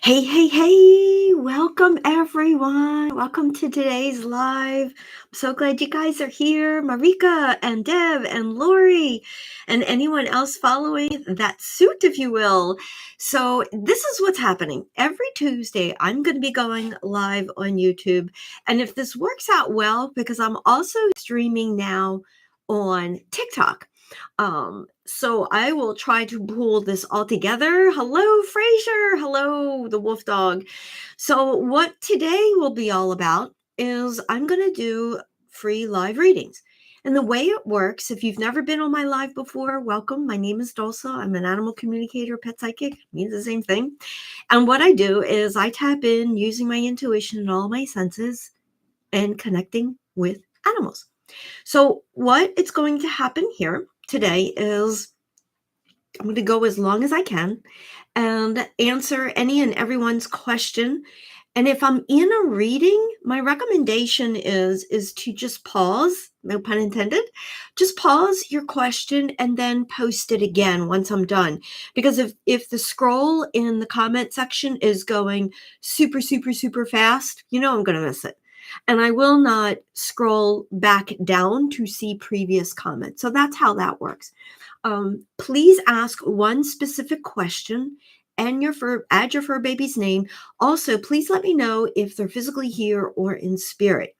Hey, hey, hey, welcome everyone. Welcome to today's live. I'm so glad you guys are here. Marika and Deb and Lori and anyone else following that suit, if you will. So, this is what's happening. Every Tuesday, I'm going to be going live on YouTube. And if this works out well, because I'm also streaming now on TikTok. So I will try to pull this all together. Hello, Fraser. Hello, the wolf dog. So what today will be all about is I'm going to do free live readings. And the way it works, if you've never been on my live before, welcome. My name is Dulsa. I'm an animal communicator, pet psychic. Means the same thing. And what I do is I tap in using my intuition and all my senses and connecting with animals. So what it's going to happen here today is I'm going to go as long as I can and answer any and everyone's question. And if I'm in a reading, my recommendation is to just pause, no pun intended, just pause your question and then post it again once I'm done. Because if the scroll in the comment section is going super, super, super fast, I'm going to miss it. And I will not scroll back down to see previous comments. So that's how that works. Please ask one specific question and add your fur baby's name. Also, please let me know if they're physically here or in spirit.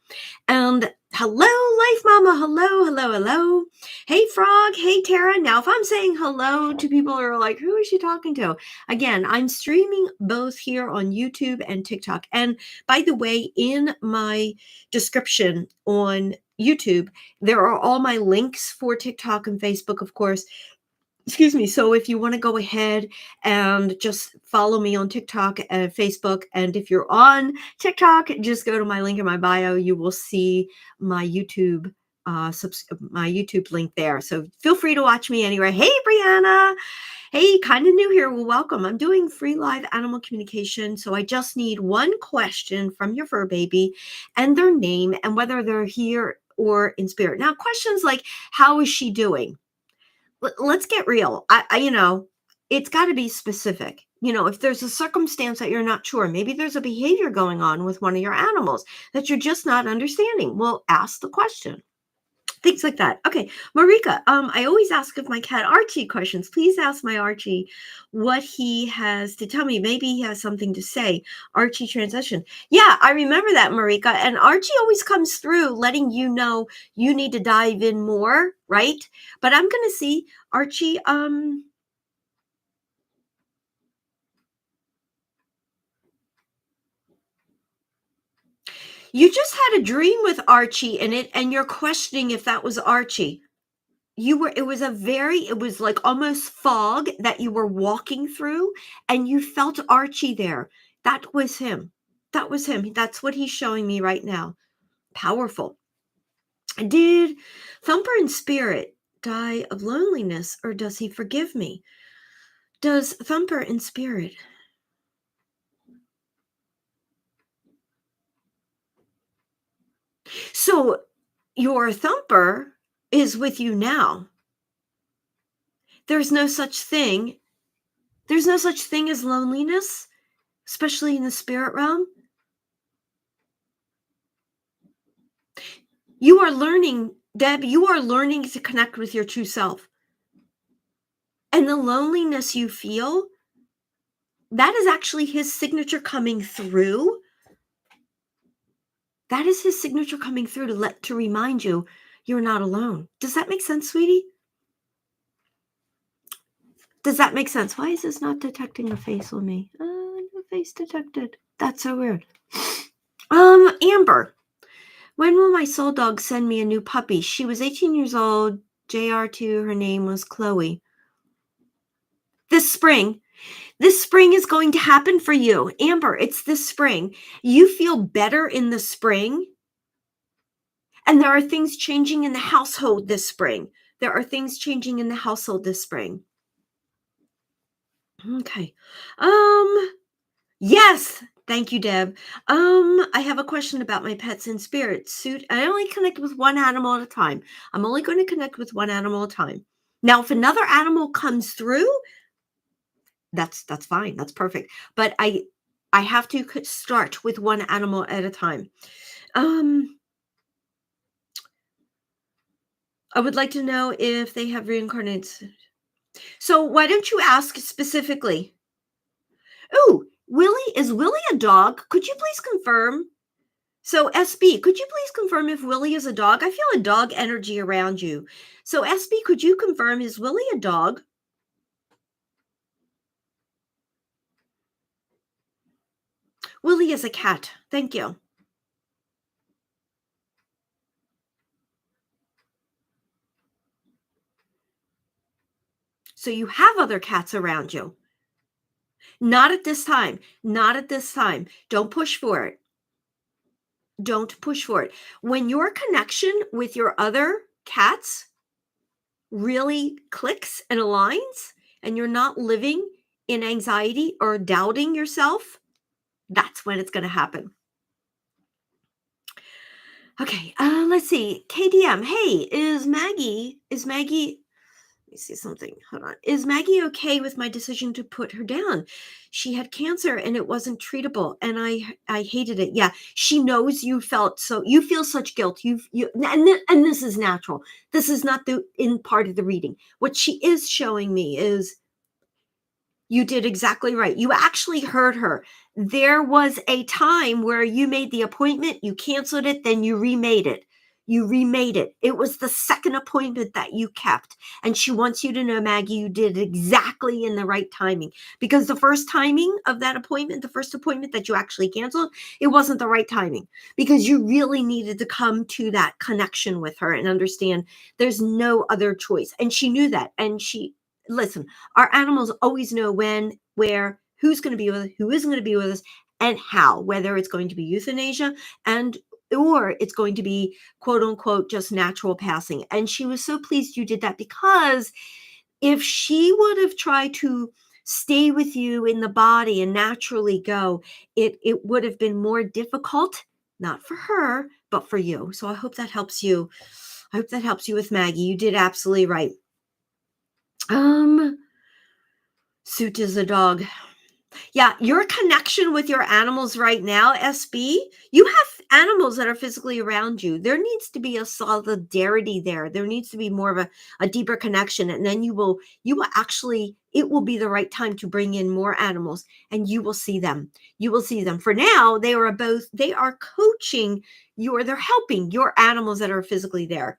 And hello, Life Mama. Hello, hello, hello. Hey, Frog. Hey, Tara. Now, if I'm saying hello to people who are like, who is she talking to? Again, I'm streaming both here on YouTube and TikTok. And by the way, in my description on YouTube, there are all my links for TikTok and Facebook, of course. Excuse me. So if you want to go ahead and just follow me on TikTok and Facebook, and if you're on TikTok, just go to my link in my bio. You will see my YouTube my YouTube link there. So feel free to watch me anywhere. Hey, Brianna. Hey, kind of new here. Well, welcome. I'm doing free live animal communication. So I just need one question from your fur baby and their name and whether they're here or in spirit. Now, questions like, how is she doing? Let's get real. It's got to be specific. If there's a circumstance that you're not sure, maybe there's a behavior going on with one of your animals that you're just not understanding. Well, ask the question. Things like that. Okay, Marika, I always ask of my cat Archie questions. Please ask my Archie what he has to tell me. Maybe he has something to say. Archie transition. Yeah, I remember that, Marika. And Archie always comes through letting you know you need to dive in more, right? But I'm going to see Archie. You just had a dream with Archie in it, and you're questioning if that was Archie. It was like almost fog that you were walking through, and you felt Archie there. That was him. That was him. That's what he's showing me right now. Powerful. Did Thumper in spirit die of loneliness, or does he forgive me? Does Thumper in spirit? So your Thumper is with you now. There's no such thing. There's no such thing as loneliness, especially in the spirit realm. You are learning, Deb, you are learning to connect with your true self. And the loneliness you feel, that is actually his signature coming through. That is his signature coming through to remind you you're not alone. Does that make sense, sweetie? Does that make sense? Why is this not detecting a face on me? No face detected. That's so weird. Amber. When will my soul dog send me a new puppy? She was 18 years old. JR2, her name was Chloe. This spring. This spring is going to happen for you. Amber, it's this spring. You feel better in the spring. And there are things changing in the household this spring. There are things changing in the household this spring. Okay. Yes. Thank you, Deb. I have a question about my pets in spirit suit. I only connect with one animal at a time. I'm only going to connect with one animal at a time. Now, if another animal comes through, that's fine. That's perfect. But I have to start with one animal at a time. Um, I would like to know if they have reincarnated. So why don't you ask specifically? Oh, Willie, is Willie a dog? Could you please confirm? So SB, could you please confirm if Willie is a dog? I feel a dog energy around you. So SB, could you confirm, is Willie a dog? Willie is a cat. Thank you. So you have other cats around you. Not at this time. Not at this time. Don't push for it. Don't push for it. When your connection with your other cats really clicks and aligns, and you're not living in anxiety or doubting yourself, that's when it's going to happen. Okay, let's see. KDM, hey, is Maggie, let me see something. Hold on. Is Maggie okay with my decision to put her down? She had cancer and it wasn't treatable, and I hated it. Yeah, she knows you felt so. You feel such guilt. And this is natural. This is not the in part of the reading. What she is showing me is you did exactly right. You actually heard her. There was a time where you made the appointment, you canceled it, then you remade it. You remade it. It was the second appointment that you kept. And she wants you to know, Maggie, you did exactly in the right timing. Because the first timing of that appointment, the first appointment that you actually canceled, it wasn't the right timing. Because you really needed to come to that connection with her and understand there's no other choice. And she knew that. And listen, our animals always know when, where, who's going to be with us, who isn't going to be with us, and how, whether it's going to be euthanasia and or it's going to be quote unquote just natural passing. And she was so pleased you did that, because if she would have tried to stay with you in the body and naturally go, it would have been more difficult, not for her, but for you. So I hope that helps you. I hope that helps you with Maggie. You did absolutely right. Suit is a dog. Yeah, your connection with your animals right now, SB, you have animals that are physically around you. There needs to be a solidarity there. There needs to be more of a deeper connection. And then you will actually, it will be the right time to bring in more animals, and you will see them. You will see them. For now, they are coaching they're helping your animals that are physically there.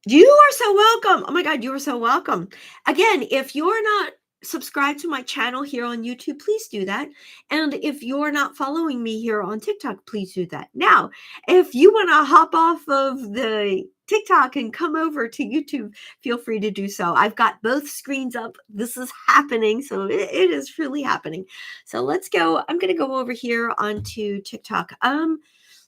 You are so welcome. Oh my God, you are so welcome. Again, if you're not subscribed to my channel here on YouTube, please do that. And if you're not following me here on TikTok, please do that. Now, if you want to hop off of the TikTok and come over to YouTube, feel free to do so. I've got both screens up. This is happening. So it is truly happening. So let's go. I'm going to go over here onto TikTok.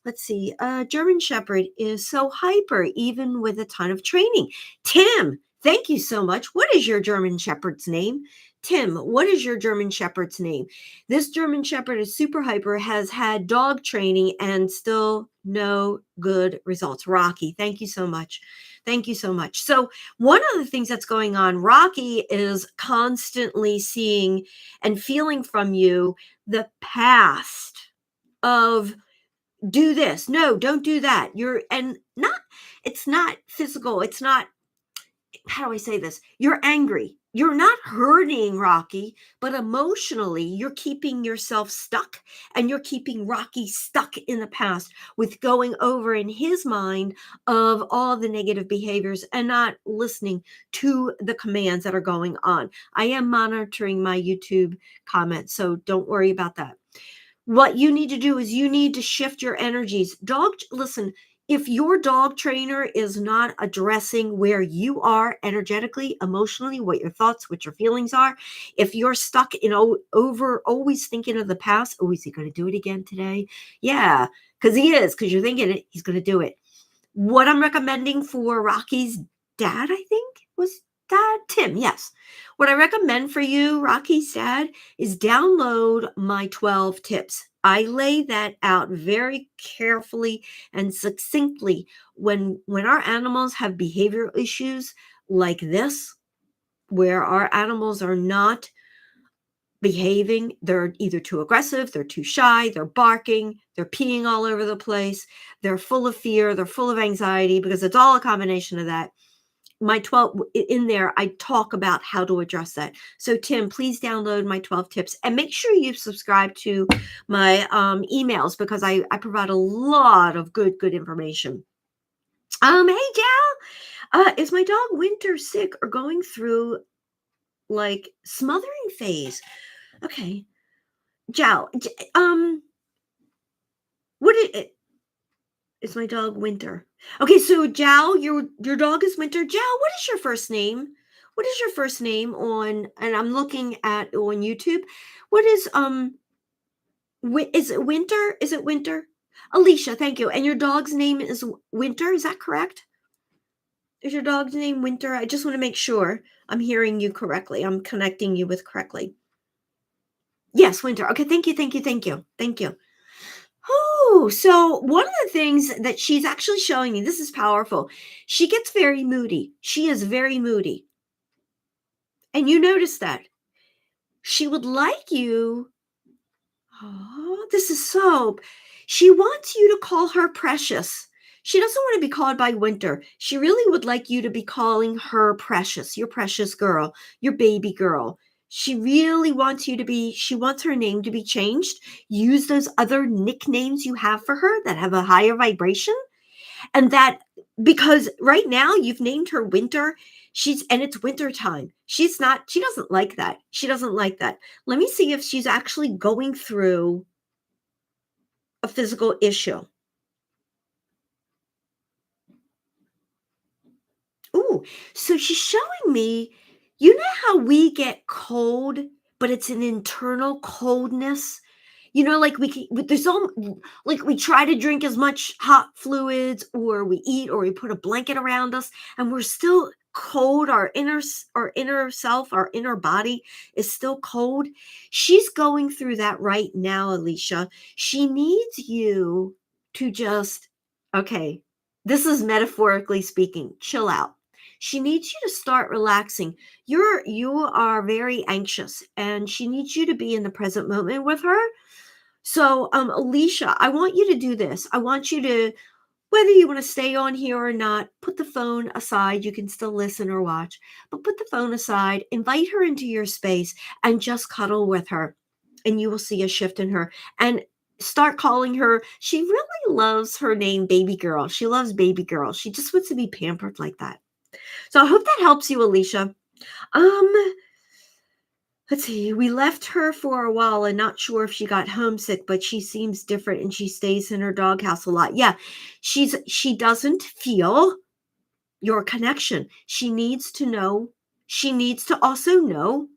Let's see. German Shepherd is so hyper, even with a ton of training. Tim, thank you so much. What is your German Shepherd's name? Tim, what is your German Shepherd's name? This German Shepherd is super hyper, has had dog training, and still no good results. Rocky, thank you so much. Thank you so much. So one of the things that's going on, Rocky is constantly seeing and feeling from you the past of do this. No, don't do that. It's not physical. It's not, how do I say this? You're angry. You're not hurting Rocky, but emotionally, you're keeping yourself stuck, and you're keeping Rocky stuck in the past with going over in his mind of all the negative behaviors and not listening to the commands that are going on. I am monitoring my YouTube comments, so don't worry about that. What you need to do is you need to shift your energies. Listen, if your dog trainer is not addressing where you are energetically, emotionally, what your thoughts, what your feelings are, if you're stuck in always thinking of the past, oh, is he going to do it again today? Yeah, because he is, because you're thinking it, he's going to do it. What I'm recommending for Rocky's dad, I think, was Dad Tim. Yes. What I recommend for you, Rocky's dad, is download my 12 tips. I lay that out very carefully and succinctly. When our animals have behavioral issues like this, where our animals are not behaving. They're either too aggressive, they're too shy, they're barking, they're peeing all over the place, they're full of fear, they're full of anxiety, because it's all a combination of that. My 12 in there, I talk about how to address that. So Tim, please download my 12 tips and make sure you subscribe to my emails, because I provide a lot of good information. Hey Jal, is my dog Winter sick or going through like smothering phase? Okay, Jal, what is my dog Winter? Okay, so Jal, your dog is Winter. Jal, what is your first name? What is your first name on? And I'm looking at on YouTube. What is is it Winter? Is it Winter? Alicia, thank you. And your dog's name is Winter. Is that correct? Is your dog's name Winter? I just want to make sure I'm hearing you correctly. I'm connecting you with correctly. Yes, Winter. Okay, thank you, thank you, thank you, thank you. Oh, so one of the things that she's actually showing me, this is powerful. She gets very moody. She is very moody. And you notice that. She would like you. Oh, this is so. She wants you to call her precious. She doesn't want to be called by Winter. She really would like you to be calling her precious, your precious girl, your baby girl. She really wants you to be, she wants her name to be changed. Use those other nicknames you have for her that have a higher vibration. And that, because right now you've named her Winter, and it's winter time. She doesn't like that. She doesn't like that. Let me see if she's actually going through a physical issue. Ooh, so she's showing me, you know how we get cold, but it's an internal coldness? You know, like there's like we try to drink as much hot fluids, or we eat, or we put a blanket around us, and we're still cold. Our inner self, our inner body is still cold. She's going through that right now, Alicia. She needs you to just, okay, this is metaphorically speaking, chill out. She needs you to start relaxing. You are very anxious, and she needs you to be in the present moment with her. So, Alicia, I want you to do this. I want you to, whether you want to stay on here or not, put the phone aside. You can still listen or watch, but put the phone aside, invite her into your space, and just cuddle with her. And you will see a shift in her. And start calling her. She really loves her name, Baby Girl. She loves Baby Girl. She just wants to be pampered like that. So I hope that helps you, Alicia. Let's see. We left her for a while and not sure if she got homesick, but she seems different and she stays in her doghouse a lot. Yeah, she doesn't feel your connection. She needs to know. She needs to also know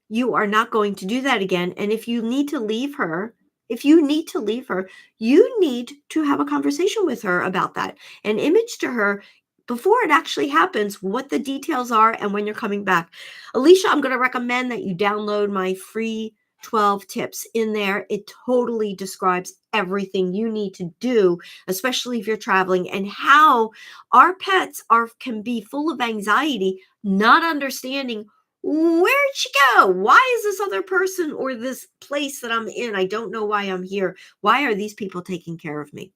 you are not going to do that again. And if you need to leave her, you need to have a conversation with her about that, an image to her before it actually happens, what the details are and when you're coming back. Alicia, I'm going to recommend that you download my free 12 tips. In there, it totally describes everything you need to do, especially if you're traveling, and how our pets can be full of anxiety, not understanding, where'd she go? Why is this other person or this place that I'm in? I don't know why I'm here. Why are these people taking care of me?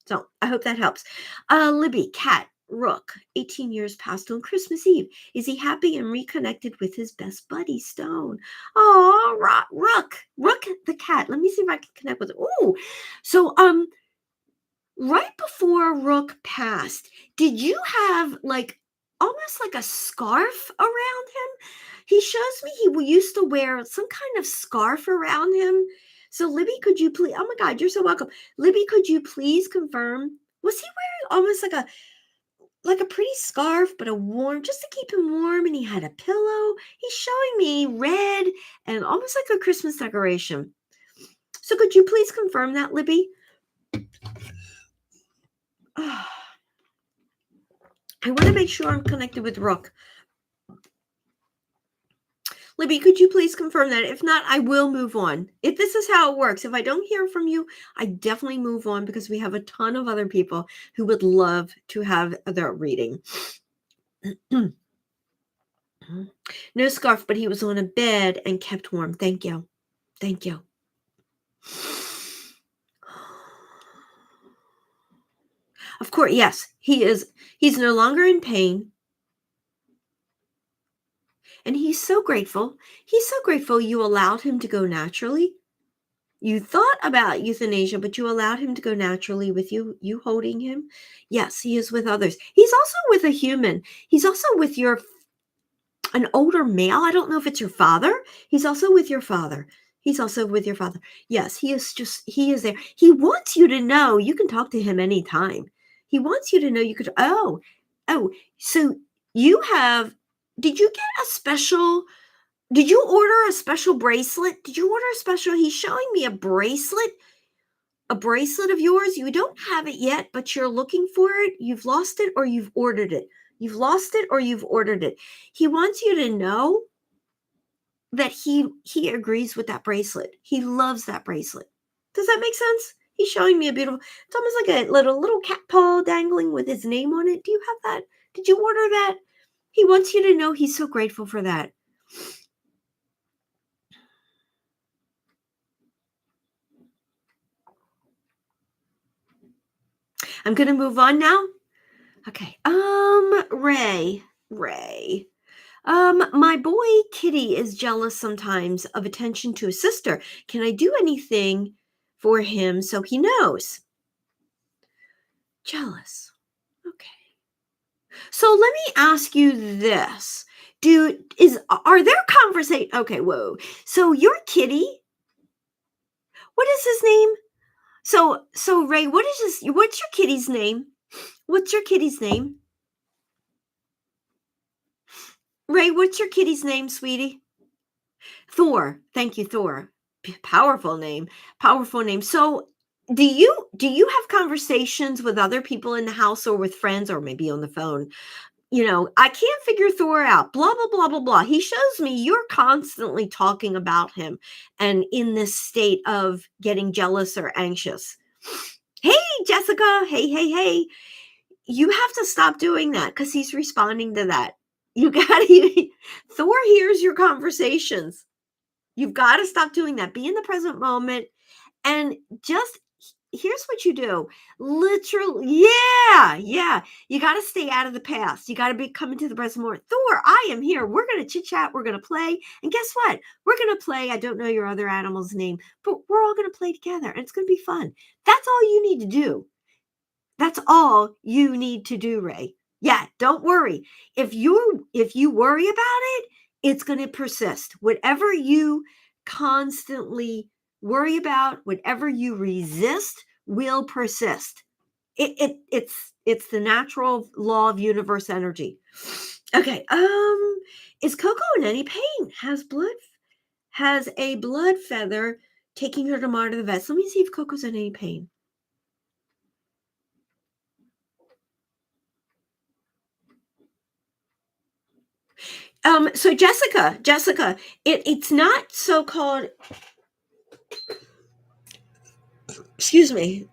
So I hope that helps. Libby, cat, Rook, 18 years passed on Christmas Eve. Is he happy and reconnected with his best buddy, Stone? Oh, Rook, the cat. Let me see if I can connect with it. Oh, so right before Rook passed, did you have like almost like a scarf around him? He shows me he used to wear some kind of scarf around him. So Libby, could you please, oh my God, you're so welcome. Libby, could you please confirm, was he wearing almost like a pretty scarf, but a warm, just to keep him warm, and he had a pillow? He's showing me red and almost like a Christmas decoration. So could you please confirm that, Libby? I want to make sure I'm connected with Rook. Libby, could you please confirm that? If not, I will move on. If this is how it works, if I don't hear from you, I definitely move on, because we have a ton of other people who would love to have their reading. Mhm. No scarf, but he was on a bed and kept warm. Thank you. Thank you. Of course, yes, he is. He's no longer in pain. And he's so grateful. He's so grateful you allowed him to go naturally. You thought about euthanasia, but you allowed him to go naturally with you holding him. Yes, he is with others. He's also with a human. He's also with an older male. I don't know if it's your father. He's also with your father. He's also with your father. Yes, he is there. He wants you to know you can talk to him anytime. He wants you to know you could, oh, so you have, did you get a special, did you order a special bracelet? Did you order a special, he's showing me a bracelet of yours. You don't have it yet, but you're looking for it. You've lost it or you've ordered it. You've lost it or you've ordered it. He wants you to know that he agrees with that bracelet. He loves that bracelet. Does that make sense? He's showing me a beautiful, it's almost like a little cat paw dangling with his name on it. Do you have that? Did you order that? He wants you to know he's so grateful for that. I'm going to move on now. Okay. Ray. My boy Kitty is jealous sometimes of attention to his sister. Can I do anything for him so he knows? Jealous. Okay. So let me ask you this. Are there conversation? Okay, whoa. So your kitty, what is his name? So Ray, what's your kitty's name? What's your kitty's name? Ray, what's your kitty's name, sweetie? Thor. Thank you, Thor. Powerful name. Powerful name. So do you have conversations with other people in the house or with friends or maybe on the phone? I can't figure Thor out. Blah blah blah blah blah. He shows me you're constantly talking about him and in this state of getting jealous or anxious. Hey, Jessica. Hey, hey, hey. You have to stop doing that because he's responding to that. You got to Thor hears your conversations. You've got to stop doing that. Be in the present moment and just here's what you do. Literally, yeah. You got to stay out of the past. You got to be coming to the present moment. Thor, I am here. We're going to chit chat. We're going to play. And guess what? We're going to play. I don't know your other animal's name, but we're all going to play together and it's going to be fun. That's all you need to do. That's all you need to do, Ray. Yeah, don't worry. If you worry about it, it's going to persist. Whatever you constantly worry about, whatever you resist will persist. It's the natural law of universe energy. Okay. Is Coco in any pain? Has a blood feather taking her tomorrow to the vet. Let me see if Coco's in any pain. So Jessica, it's not so-called, excuse me,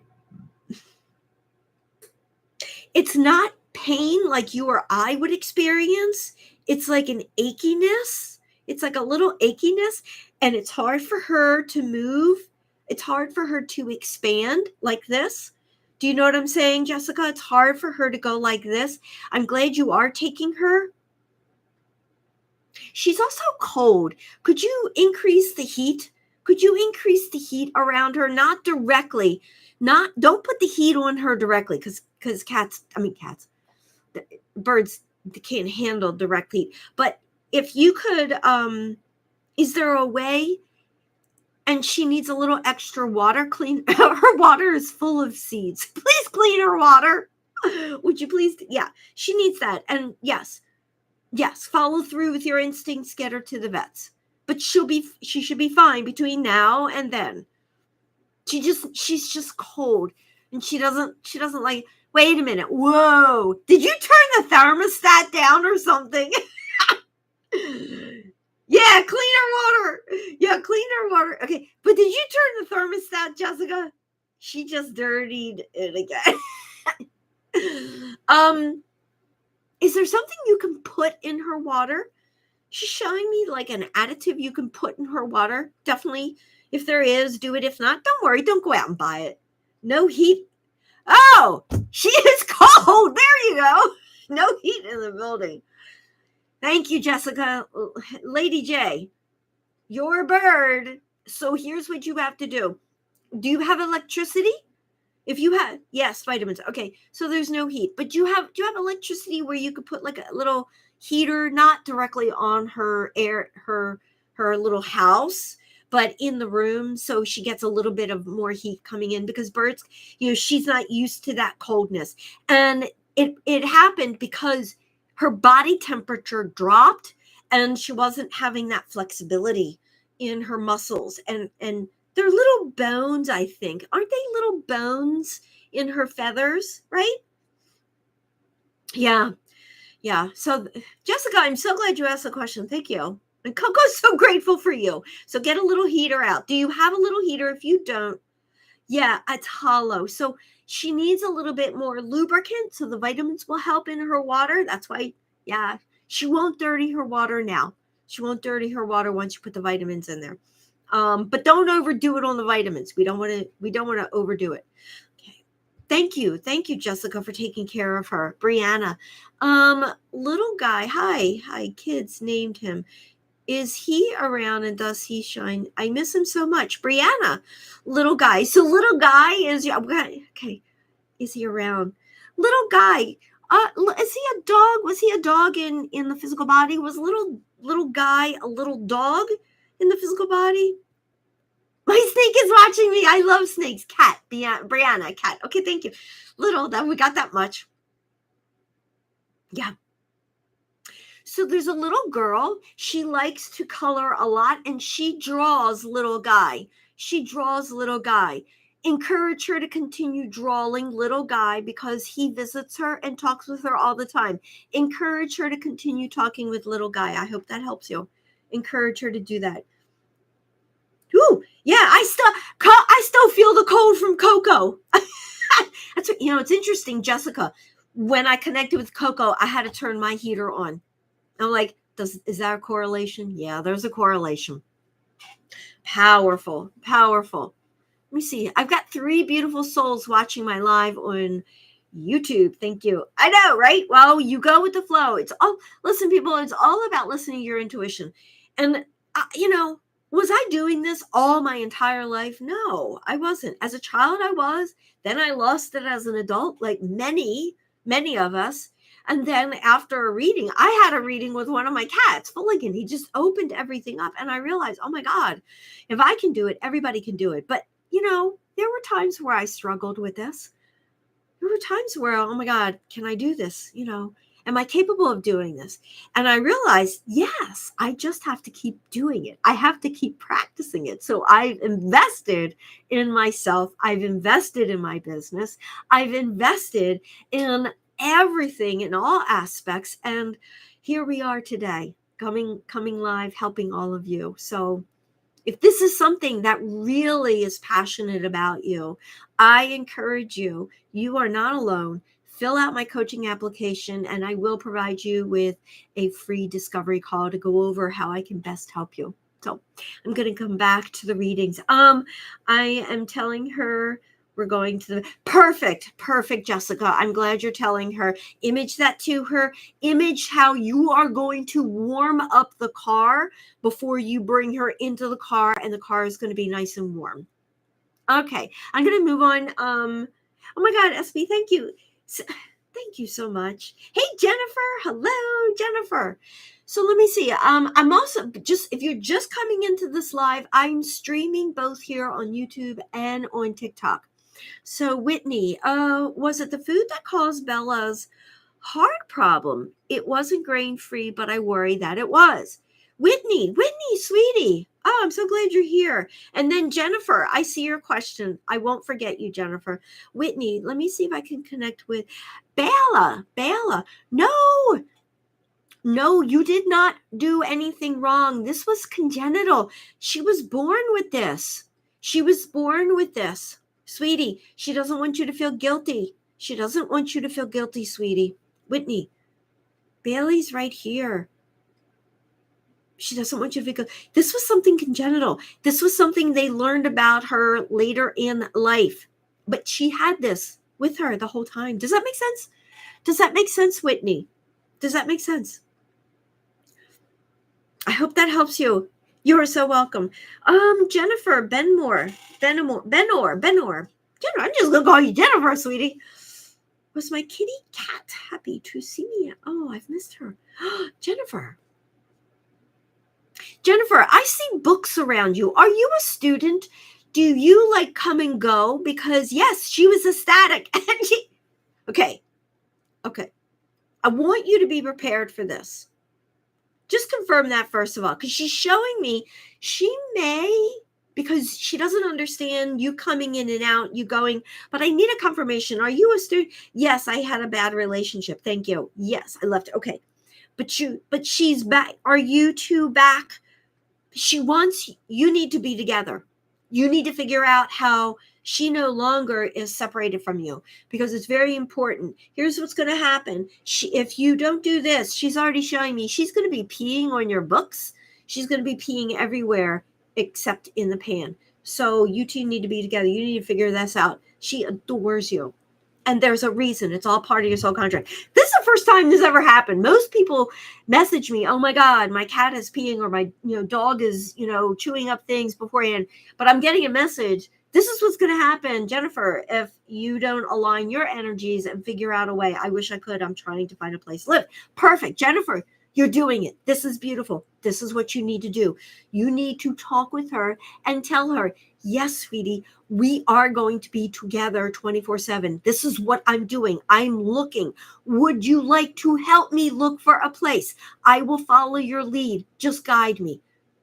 it's not pain like you or I would experience. It's like an achiness. It's like a little achiness, and it's hard for her to move. It's hard for her to expand like this. Do you know what I'm saying, Jessica? It's hard for her to go like this. I'm glad you are taking her. She's also cold. Could you increase the heat? Could you increase the heat around her? Not directly. Don't put the heat on her directly because birds can't handle direct heat. But if you could, is there a way? And she needs a little extra water. Clean her water is full of seeds. Please clean her water. Would you please? Yeah, she needs that. And yes, follow through with your instincts, get her to the vets. But she should be fine between now and then. She's just cold. And she doesn't like, wait a minute. Whoa. Did you turn the thermostat down or something? Yeah, clean her water. Yeah, clean her water. Okay. But did you turn the thermostat, Jessica? She just dirtied it again. Is there something you can put in her water she's showing me like an additive you can put in her water. Definitely, if there is, do it. If not, don't worry. Don't go out and buy it. No heat. Oh, she is cold. There you go. No heat in the building. Thank you, Jessica. Lady J, you're a bird. So here's what you have to do. Do you have electricity? If you have, yes, vitamins. Okay, so there's no heat, but do you have electricity where you could put like a little heater, not directly on her little house, but in the room, so she gets a little bit of more heat coming in, because birds, she's not used to that coldness, and it happened because her body temperature dropped, and she wasn't having that flexibility in her muscles, and they're little bones, I think. Aren't they little bones in her feathers, right? Yeah. So, Jessica, I'm so glad you asked the question. Thank you. And Coco's so grateful for you. So get a little heater out. Do you have a little heater? If you don't, yeah, it's hollow. So she needs a little bit more lubricant, so the vitamins will help in her water. That's why, yeah, she won't dirty her water now. She won't dirty her water once you put the vitamins in there. But don't overdo it on the vitamins. We don't want to overdo it. Okay. Thank you, Jessica, for taking care of her. Brianna, little guy. Hi, kids named him. Is he around and does he shine? I miss him so much. Brianna, little guy. So little guy is okay. Is he around? Little guy. Is he a dog? Was he a dog in the physical body? Was little guy a little dog in the physical body? My snake is watching me. I love snakes. Cat, Brianna, cat. Okay, thank you. Little, that we got that much. Yeah. So there's a little girl. She likes to color a lot, and she draws little guy. Encourage her to continue drawing little guy, because he visits her and talks with her all the time. Encourage her to continue talking with little guy. I hope that helps you. Encourage her to do that. Ooh, yeah, I still feel the cold from Coco. That's what, it's interesting, Jessica. When I connected with Coco, I had to turn my heater on. I'm like, is that a correlation? Yeah, there's a correlation. Powerful. Let me see. I've got 3 beautiful souls watching my live on YouTube. Thank you. I know, right? Well, you go with the flow. Listen, people, it's all about listening to your intuition. And, was I doing this all my entire life? No, I wasn't. As a child, I was. Then I lost it as an adult, like many of us. And then after a reading, I had a reading with one of my cats, Fulligan. He just opened everything up. And I realized, oh my God, if I can do it, everybody can do it. But, there were times where I struggled with this. There were times where, oh my God, can I do this? Am I capable of doing this? And I realized, yes, I just have to keep doing it. I have to keep practicing it. So I've invested in myself. I've invested in my business. I've invested in everything in all aspects. And here we are today, coming live, helping all of you. So if this is something that really is passionate about you, I encourage you. You are not alone. Fill out my coaching application, and I will provide you with a free discovery call to go over how I can best help you. So I'm going to come back to the readings. I am telling her we're going to the perfect, Jessica. I'm glad you're telling her. Image that to her. Image how you are going to warm up the car before you bring her into the car, and the car is going to be nice and warm. Okay, I'm going to move on. Oh my God, SB, thank you. Thank you so much. Hey, Jennifer. Hello, Jennifer. So let me see. I'm also if you're just coming into this live, I'm streaming both here on YouTube and on TikTok. So Whitney, was it the food that caused Bella's heart problem? It wasn't grain-free, but I worry that it was. Whitney, sweetie. Oh, I'm so glad you're here. And then Jennifer, I see your question. I won't forget you, Jennifer. Whitney, let me see if I can connect with Bella. No, you did not do anything wrong. This was congenital. She was born with this. Sweetie, she doesn't want you to feel guilty. Sweetie. Whitney, Bailey's right here. She doesn't want you to feel. This was something congenital. This was something they learned about her later in life. But she had this with her the whole time. Does that make sense? Does that make sense, Whitney? Does that make sense? I hope that helps you. You're so welcome. Jennifer Benmore. Benor. Jennifer, I'm just gonna call you Jennifer, sweetie. Was my kitty cat happy to see me? Oh, I've missed her. Jennifer, I see books around you. Are you a student? Do you like come and go? Because yes, she was ecstatic. Okay. I want you to be prepared for this. Just confirm that first of all, because she's showing me she may, because she doesn't understand you coming in and out, you going, but I need a confirmation. Are you a student? Yes, I had a bad relationship. Thank you. Yes, I left. Okay. But she's back. Are you two back? She wants, you need to be together. You need to figure out how she no longer is separated from you, because it's very important. Here's what's going to happen. If you don't do this, she's already showing me she's going to be peeing on your books. She's going to be peeing everywhere except in the pan. So you two need to be together. You need to figure this out. She adores you. And there's a reason. It's all part of your soul contract. This is the first time this ever happened. Most people message me, oh my God, my cat is peeing, or my dog is chewing up things beforehand. But I'm getting a message. This is what's going to happen, Jennifer, if you don't align your energies and figure out a way. I wish I could. I'm trying to find a place to live. Perfect. Jennifer, you're doing it. This is beautiful. This is what you need to do. You need to talk with her and tell her, yes, sweetie, we are going to be together 24/7. This is what I'm doing. I'm looking. Would you like to help me look for a place? I will follow your lead. Just guide me.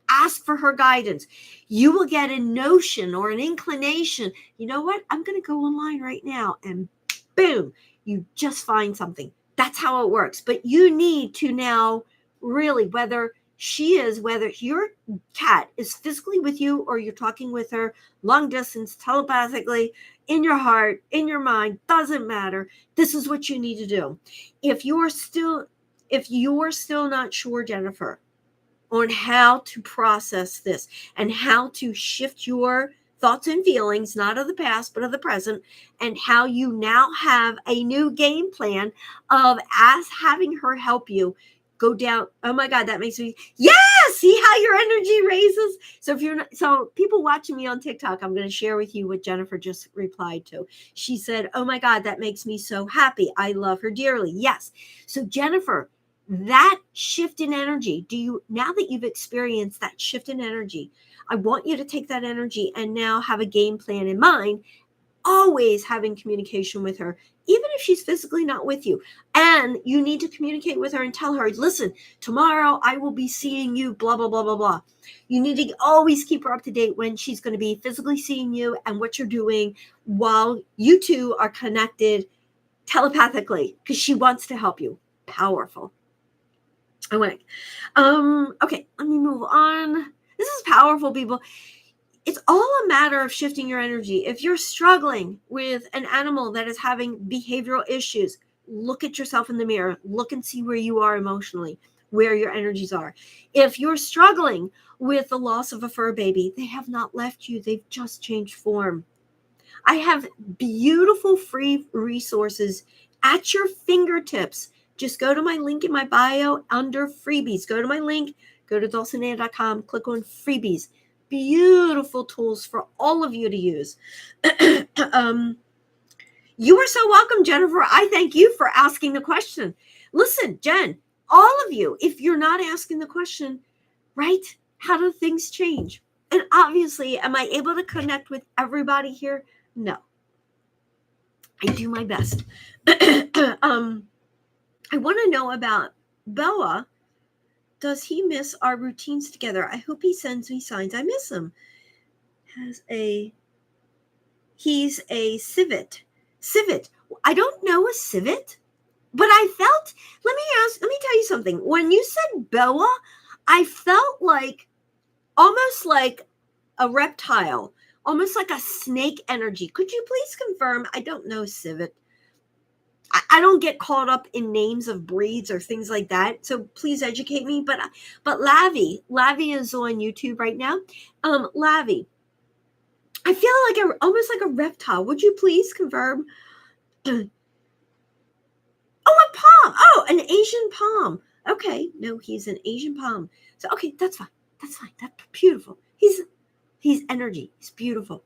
Ask for her guidance. You will get a notion or an inclination. You know what? I'm going to go online right now, and boom, you just find something. That's how it works. But you need to now really, whether your cat is physically with you or you're talking with her long distance, telepathically, in your heart, in your mind, doesn't matter. This is what you need to do. If you're still not sure, Jennifer, on how to process this and how to shift your thoughts and feelings, not of the past, but of the present, and how you now have a new game plan of having her help you go down. Oh my God, that makes me, yes, see how your energy raises. So people watching me on TikTok, I'm going to share with you what Jennifer just replied to. She said, oh my God, that makes me so happy. I love her dearly. Yes. So Jennifer, that shift in energy, now that you've experienced that shift in energy, I want you to take that energy and now have a game plan in mind, always having communication with her, even if she's physically not with you. And you need to communicate with her and tell her, listen, tomorrow I will be seeing you, blah, blah, blah, blah, blah. You need to always keep her up to date when she's going to be physically seeing you and what you're doing while you two are connected telepathically, because she wants to help you. Powerful. Okay, let me move on. This is powerful, people. It's all a matter of shifting your energy. If you're struggling with an animal that is having behavioral issues, look at yourself in the mirror. Look and see where you are emotionally, where your energies are. If you're struggling with the loss of a fur baby, they have not left you. They've just changed form. I have beautiful free resources at your fingertips. Just go to my link in my bio under freebies. Go to my link, go to Dulsanea.com, click on freebies. Beautiful tools for all of you to use. You are so welcome, Jennifer. I thank you for asking the question. Listen, Jen, all of you, if you're not asking the question, right? How do things change? And obviously, am I able to connect with everybody here? No. I do my best. I want to know about Boa. Does he miss our routines together? I hope he sends me signs. I miss him. He's a civet. Civet. I don't know a civet, but I felt, let me tell you something. When you said Boa, I felt like almost like a reptile, almost like a snake energy. Could you please confirm? I don't know civet. I don't get caught up in names of breeds or things like that. So please educate me. But Lavi is on YouTube right now. Lavi, I feel like almost like a reptile. Would you please confirm? Oh, a palm. Oh, an Asian palm. Okay, no, he's an Asian palm. So okay, that's fine. That's fine. That's beautiful. He's energy. He's beautiful.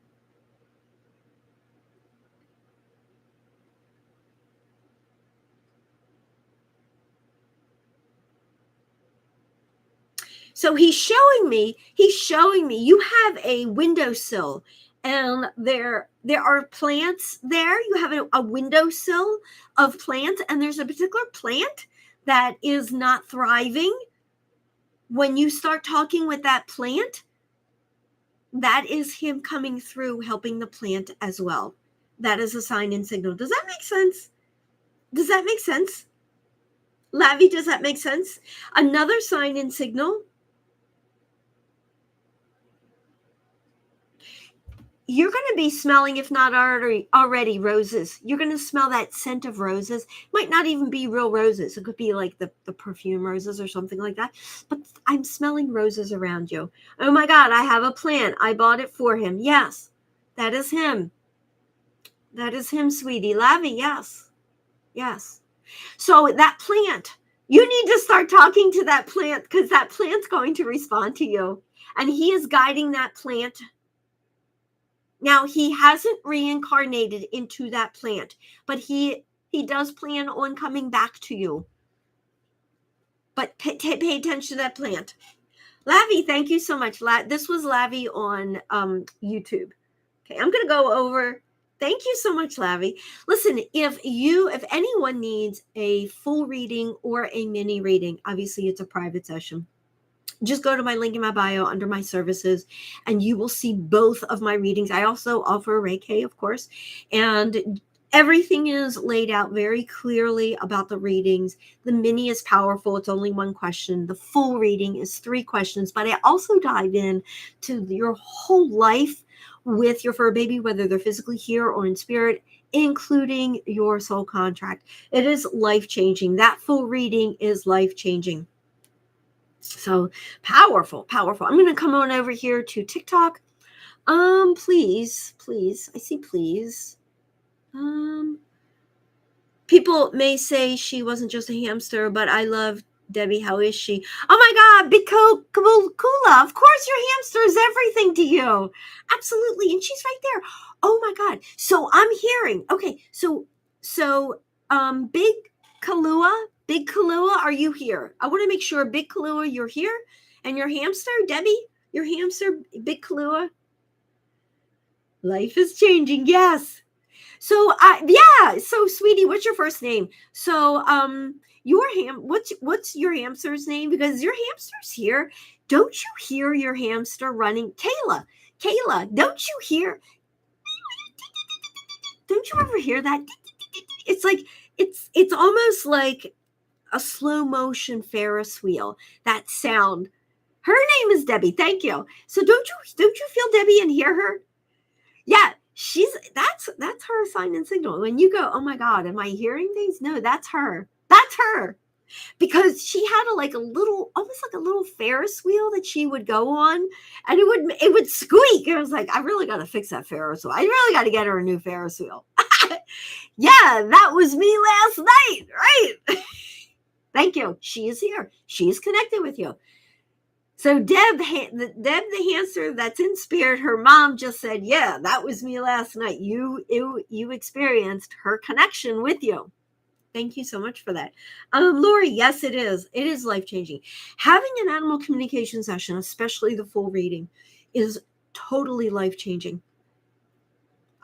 So he's showing me you have a windowsill, and there are plants there. You have a windowsill of plants, and there's a particular plant that is not thriving. When you start talking with that plant, that is him coming through helping the plant as well. That is a sign and signal. Does that make sense? Does that make sense? Lavi, does that make sense? Another sign and signal. You're going to be smelling, if not already roses. You're going to smell that scent of roses. Might not even be real roses. It could be like the perfume roses or something like that. But I'm smelling roses around you. Oh my God, I have a plant. I bought it for him. Yes, that is him. That is him, sweetie. Lavi, yes. Yes. So that plant, you need to start talking to that plant, because that plant's going to respond to you. And he is guiding that plant. Now, he hasn't reincarnated into that plant, but he does plan on coming back to you. But pay attention to that plant. Lavi, thank you so much. This was Lavi on YouTube. Okay, I'm going to go over. Thank you so much, Lavi. Listen, if anyone needs a full reading or a mini reading, obviously it's a private session. Just go to my link in my bio under my services, and you will see both of my readings. I also offer Reiki, of course, and everything is laid out very clearly about the readings. The mini is powerful. It's only one question. The full reading is 3 questions, but I also dive in to your whole life with your fur baby, whether they're physically here or in spirit, including your soul contract. It is life-changing. That full reading is life-changing. So powerful. I'm going to come on over here to TikTok. Please. I see please. People may say she wasn't just a hamster, but I love Debbie. How is she? Oh my God, Big Kula. Of course your hamster is everything to you. Absolutely. And she's right there. Oh my God. So I'm hearing. Okay. So Big Kalua, are you here? I want to make sure, Big Kalua, you're here. And your hamster, Debbie, your hamster, Big Kalua. Life is changing. Yes. So So sweetie, what's your first name? So what's your hamster's name? Because your hamster's here. Don't you hear your hamster running? Kayla, don't you ever hear that? It's like it's almost like a slow motion Ferris wheel. That sound. Her name is Debbie. Thank you. So don't you feel Debbie and hear her? Yeah, that's her sign and signal. When you go, oh my God, am I hearing things? No, that's her. That's her. Because she had almost like a little Ferris wheel that she would go on, and it would squeak. And I was like, I really got to fix that Ferris wheel. I really got to get her a new Ferris wheel. Yeah, that was me last night, right? Thank you. She is here. She is connected with you. So Deb the hamster that's in spirit, her mom just said, yeah, that was me last night. You experienced her connection with you. Thank you so much for that. Lori, yes, it is. It is life-changing. Having an animal communication session, especially the full reading, is totally life-changing.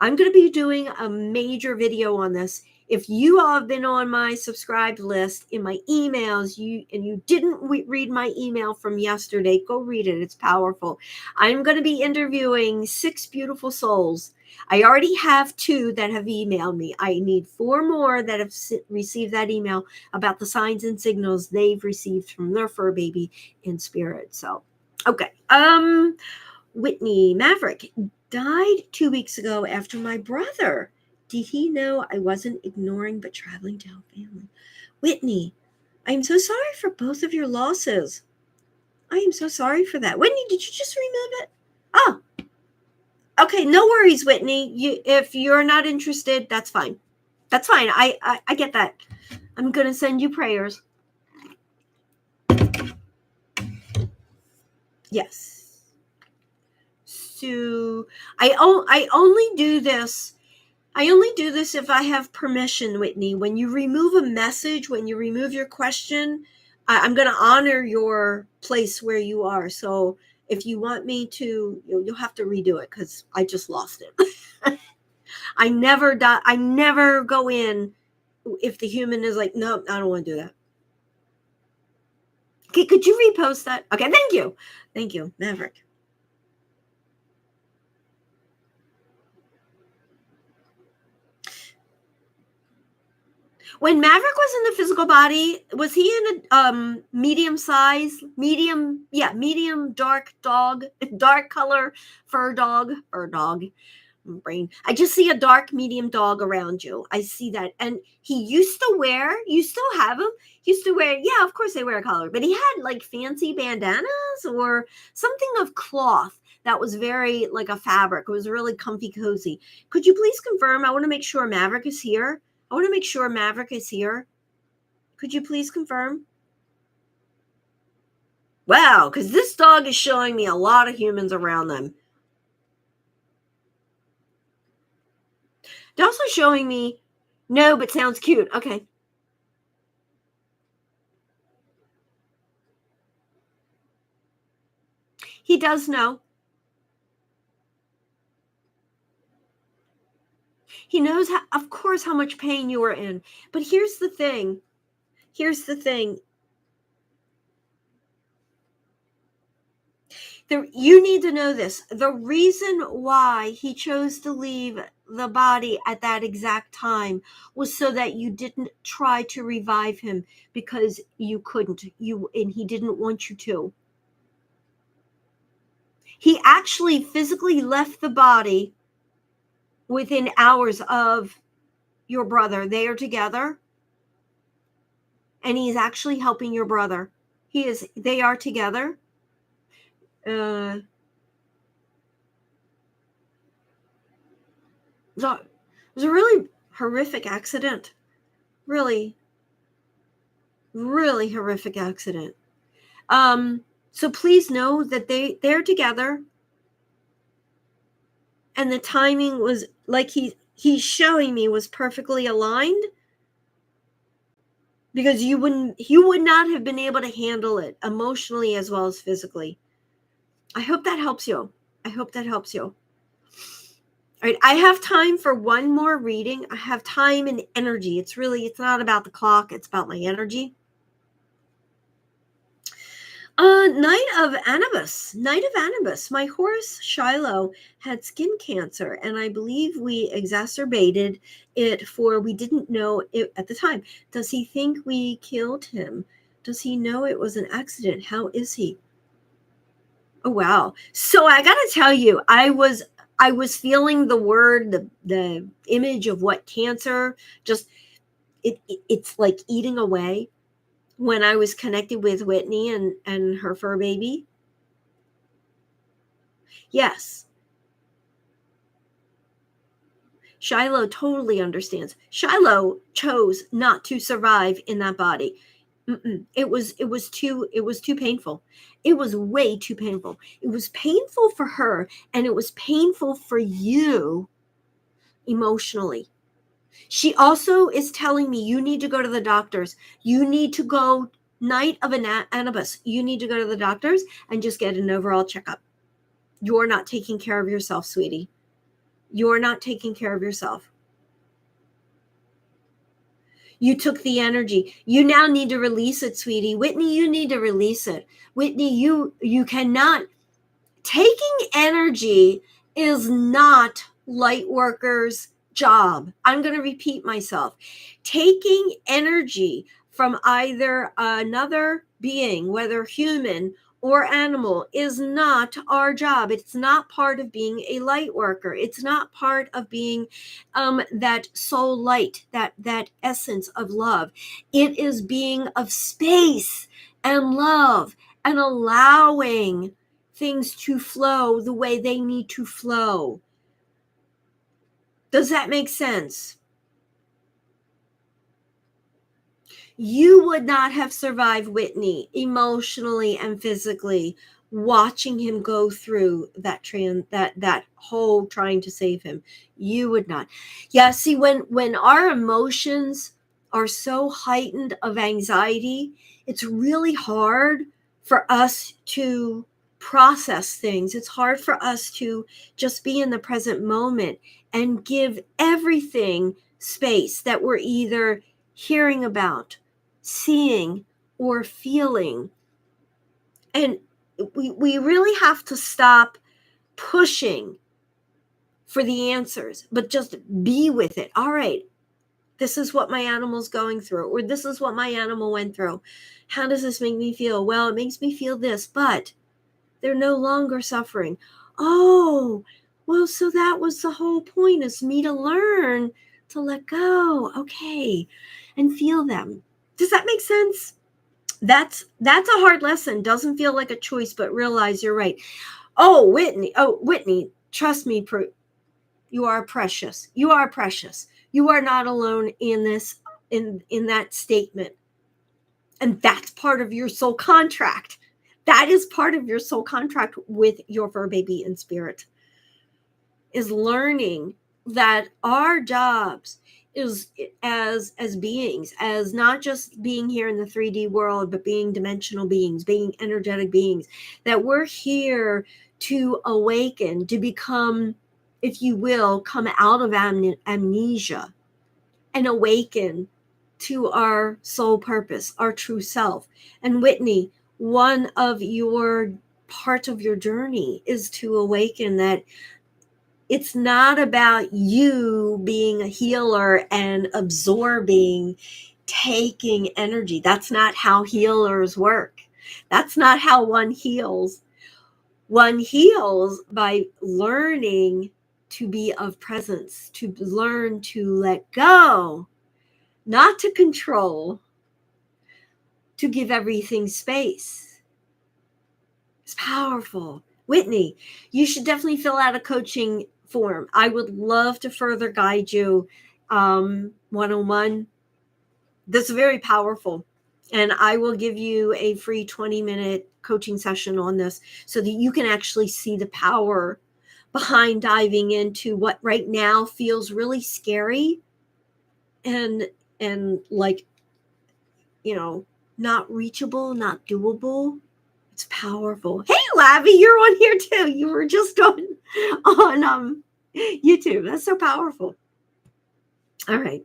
I'm going to be doing a major video on this. If you all have been on my subscribed list in my emails, you didn't read my email from yesterday, go read it. It's powerful. I'm going to be interviewing 6 beautiful souls. I already have 2 that have emailed me. I need 4 more that have received that email about the signs and signals they've received from their fur baby in spirit. So, okay. Whitney Maverick died 2 weeks ago after my brother Did he know I wasn't ignoring but traveling to help family? Whitney, I am so sorry for both of your losses. I am so sorry for that. Whitney, did you just remove it? Oh, okay. No worries, Whitney. If you're not interested, that's fine. That's fine. I get that. I'm going to send you prayers. Yes. So I only do this. I only do this if I have permission, Whitney. When you remove a message, when you remove your question, I'm going to honor your place where you are. So if you want me to, you'll have to redo it because I just lost it. I never go in if the human is like, no, I don't want to do that. Okay, could you repost that? Okay, thank you. Thank you, Maverick. When Maverick was in the physical body, was he in a medium dark dog, dark color fur dog, brain. I just see a dark medium dog around you. I see that. And he used to wear, you still have him, used to wear, yeah, of course they wear a collar, but he had like fancy bandanas or something of cloth that was very like a fabric. It was really comfy, cozy. Could you please confirm? I want to make sure Maverick is here. I want to make sure Maverick is here. Could you please confirm? Wow, because this dog is showing me a lot of humans around them. They're also showing me, no, but sounds cute. Okay. He does know. He knows, of course, how much pain you were in. But here's the thing. You need to know this. The reason why he chose to leave the body at that exact time was so that you didn't try to revive him because you couldn't. And he didn't want you to. He actually physically left the body within hours of your brother. They are together. And he's actually helping your brother. They are together. It was a really horrific accident. Really, really horrific accident. So please know that they're together. And the timing was like he's showing me was perfectly aligned. Because you would not have been able to handle it emotionally as well as physically. I hope that helps you. All right, I have time for one more reading. I have time and energy. It's not about the clock. It's about my energy. Night of Anubis. My horse, Shiloh, had skin cancer, and I believe we exacerbated it we didn't know it at the time. Does he think we killed him? Does he know it was an accident? How is he? Oh, wow. So I got to tell you, I was feeling the word, the image of what cancer, just, it's like eating away. When I was connected with Whitney and her fur baby. Yes. Shiloh totally understands. Shiloh chose not to survive in that body. It was too painful. It was way too painful. It was painful for her, and it was painful for you emotionally. She also is telling me you need to go to the doctors. You need to go night of Anubis. You need to go to the doctors and just get an overall checkup. You're not taking care of yourself, sweetie. You're not taking care of yourself. You took the energy. You now need to release it, sweetie. Whitney, you need to release it. Whitney, you cannot. Taking energy is not light workers' job. I'm going to repeat myself. Taking energy from either another being, whether human or animal is not our job. It's not part of being a light worker. It's not part of being that soul light, that essence of love. It is being of space and love and allowing things to flow the way they need to flow. Does that make sense? You would not have survived Whitney emotionally and physically watching him go through that whole trying to save him. You would not. Yeah, see, when our emotions are so heightened of anxiety, it's really hard for us to process things. It's hard for us to just be in the present moment and give everything space that we're either hearing about, seeing, or feeling. And we really have to stop pushing for the answers, but just be with it. All right, this is what my animal's going through, or this is what my animal went through. How does this make me feel? Well, it makes me feel this, but they're no longer suffering. Oh, well, so that was the whole point, is me to learn to let go. Okay, and feel them. Does that make sense? That's a hard lesson. Doesn't feel like a choice, but realize you're right. Oh, Whitney, trust me, you are precious. You are precious. You are not alone in this, in that statement. And that's part of your soul contract. That is part of your soul contract with your fur baby in spirit, is learning that our jobs is as beings, as not just being here in the 3D world, but being dimensional beings, being energetic beings, that we're here to awaken, to become, if you will, come out of amnesia and awaken to our soul purpose, our true self. And Whitney, one of your part of your journey is to awaken that it's not about you being a healer and absorbing, taking energy. That's not how healers work. That's not how one heals. One heals by learning to be of presence, to learn to let go, not to control, to give everything space. It's powerful. Whitney, you should definitely fill out a coaching form. I would love to further guide you one-on-one. That's very powerful. And I will give you a free 20-minute coaching session on this so that you can actually see the power behind diving into what right now feels really scary and like, not reachable, not doable. It's powerful. Hey, Labby, you're on here too. You were just on YouTube. That's so powerful. All right.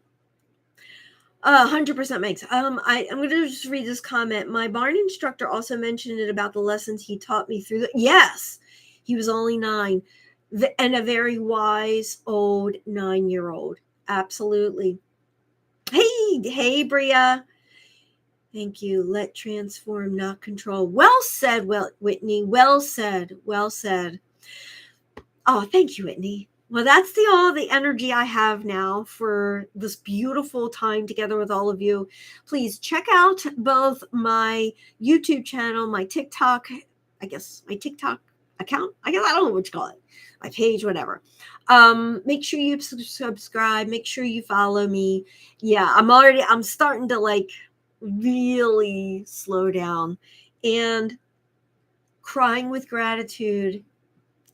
100% makes. I'm going to just read this comment. My barn instructor also mentioned it about the lessons he taught me through yes, he was only 9 and a very wise old 9-year-old. Absolutely. Hey, Bria. Thank you. Let transform, not control. Well said, Whitney. Well said. Well said. Oh, thank you, Whitney. Well, that's all the energy I have now for this beautiful time together with all of you. Please check out both my YouTube channel, my TikTok, my TikTok account. I don't know what you call it. My page, whatever. Make sure you subscribe. Make sure you follow me. Yeah, I'm starting to really slow down and crying with gratitude.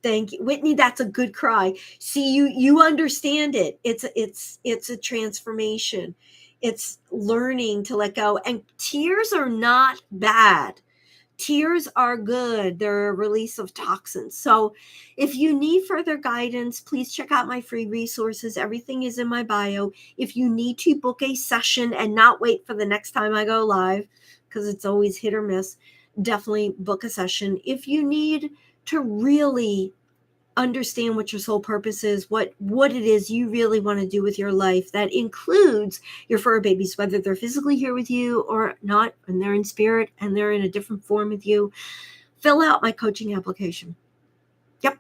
Thank you, Whitney. That's a good cry. See, you understand it. It's a transformation. It's learning to let go. And tears are not bad. Tears are good. They're a release of toxins. So if you need further guidance, please check out my free resources. Everything is in my bio. If you need to book a session and not wait for the next time I go live, because it's always hit or miss, definitely book a session. If you need to really understand what your soul purpose is, what it is you really want to do with your life, that includes your fur babies, whether they're physically here with you or not, and they're in spirit and they're in a different form with you, fill out my coaching application. Yep.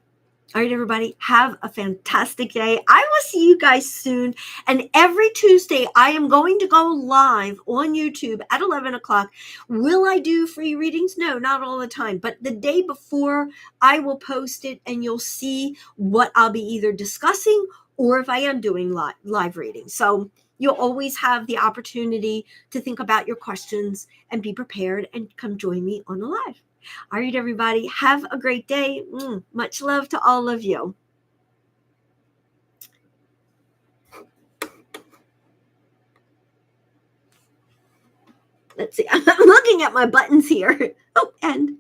All right, everybody, have a fantastic day. I will see you guys soon. And every Tuesday, I am going to go live on YouTube at 11 o'clock. Will I do free readings? No, not all the time. But the day before, I will post it and you'll see what I'll be either discussing or if I am doing live readings. So you'll always have the opportunity to think about your questions and be prepared and come join me on the live. All right, everybody, have a great day. Much love to all of you. Let's see. I'm looking at my buttons here. Oh, and